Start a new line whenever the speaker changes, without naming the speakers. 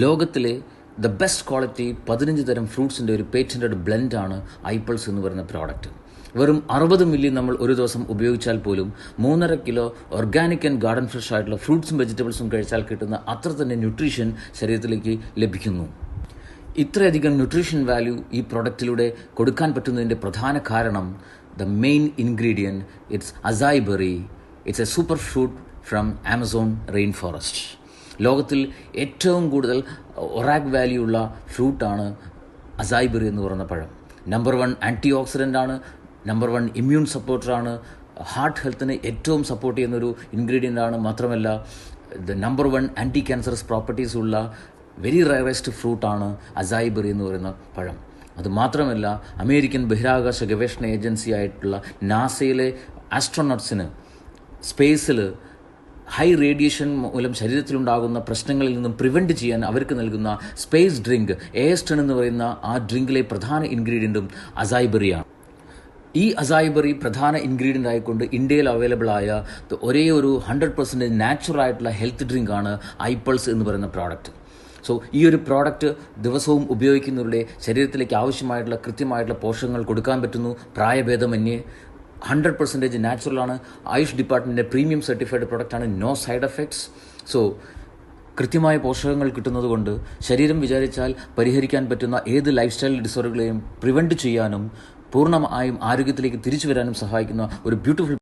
ലോകത്തിലെ best quality 15 തരം ഫ്രൂട്ട്സിൻ്റെ ഒരു പേറ്റൻറ്റഡ് ബ്ലെൻഡാണ് ഐപ്പിൾസ് എന്ന് പറയുന്ന പ്രോഡക്റ്റ്. വെറും 60 മില്ലി നമ്മൾ ഒരു ദിവസം ഉപയോഗിച്ചാൽ പോലും 3.5 kilo organic and garden fresh ആയിട്ടുള്ള ഫ്രൂട്ട്സും വെജിറ്റബിൾസും കഴിച്ചാൽ കിട്ടുന്ന അത്ര തന്നെ ന്യൂട്രീഷൻ ശരീരത്തിലേക്ക് ലഭിക്കുന്നു. ഇത്രയധികം ന്യൂട്രീഷൻ വാല്യൂ ഈ പ്രോഡക്റ്റിലൂടെ കൊടുക്കാൻ പറ്റുന്നതിൻ്റെ പ്രധാന കാരണം main ingredient it's acai berry. It's a super fruit from Amazon rain forest. ലോകത്തിൽ ഏറ്റവും കൂടുതൽ ഒറാഗ് വാല്യൂ ഉള്ള ഫ്രൂട്ടാണ് അസായ് ബെറി എന്ന് പറയുന്ന പഴം. നമ്പർ 1 ആൻറ്റി ഓക്സിഡൻ്റ് ആണ്, നമ്പർ 1 ഇമ്മ്യൂൺ സപ്പോർട്ടറാണ്, ഹാർട്ട് ഹെൽത്തിന് ഏറ്റവും സപ്പോർട്ട് ചെയ്യുന്നൊരു ഇൻഗ്രീഡിയൻ്റ് ആണ്. മാത്രമല്ല നമ്പർ 1 ആൻറ്റി ക്യാൻസറസ് പ്രോപ്പർട്ടീസ് ഉള്ള വെരി റയറസ്റ്റ് ഫ്രൂട്ടാണ് അസായ് ബെറി എന്ന് പറയുന്ന പഴം. അതുമാത്രമല്ല അമേരിക്കൻ ബഹിരാകാശ ഗവേഷണ ഏജൻസി ആയിട്ടുള്ള നാസയിലെ ആസ്ട്രോനോട്ട്സിന് സ്പേസിൽ ഹൈ റേഡിയേഷൻ മൂലം ശരീരത്തിലുണ്ടാകുന്ന പ്രശ്നങ്ങളിൽ നിന്നും പ്രിവെൻറ്റ് ചെയ്യാൻ അവർക്ക് നൽകുന്ന സ്പേസ് ഡ്രിങ്ക് എയർസ്റ്റൺ എന്ന് പറയുന്ന ആ ഡ്രിങ്കിലെ പ്രധാന ഇൻഗ്രീഡിയൻറ്റും അസായ് ബെറിയാണ്. ഈ അസായ് ബെറി പ്രധാന ഇൻഗ്രീഡിയൻ്റ് ആയിക്കൊണ്ട് ഇന്ത്യയിൽ അവൈലബിൾ ആയ ഒരേ ഒരു 100% നാച്ചുറൽ ആയിട്ടുള്ള ഹെൽത്ത് ഡ്രിങ്കാണ് ഐപ്പിൾസ് എന്ന് പറയുന്ന പ്രോഡക്റ്റ്. സോ ഈ ഒരു പ്രോഡക്റ്റ് ദിവസവും ഉപയോഗിക്കുന്നവരുടെ ശരീരത്തിലേക്ക് ആവശ്യമായിട്ടുള്ള കൃത്യമായിട്ടുള്ള പോഷകങ്ങൾ കൊടുക്കാൻ പറ്റുന്നു. പ്രായഭേദമന്യേ 100% നാച്ചുറലാണ്. ആയുഷ് ഡിപ്പാർട്ട്മെൻറ്റിൻ്റെ പ്രീമിയം സർട്ടിഫൈഡ് പ്രോഡക്റ്റാണ്. No side effects. സോ കൃത്യമായ പോഷകങ്ങൾ കിട്ടുന്നത് കൊണ്ട് ശരീരം വിചാരിച്ചാൽ പരിഹരിക്കാൻ പറ്റുന്ന ഏത് ലൈഫ് സ്റ്റൈൽ ഡിസോർഡറുകളെയും പ്രിവെൻറ്റ് ചെയ്യാനും പൂർണ്ണമായും ആരോഗ്യത്തിലേക്ക് തിരിച്ചു വരാനും സഹായിക്കുന്ന ഒരു ബ്യൂട്ടിഫുൾ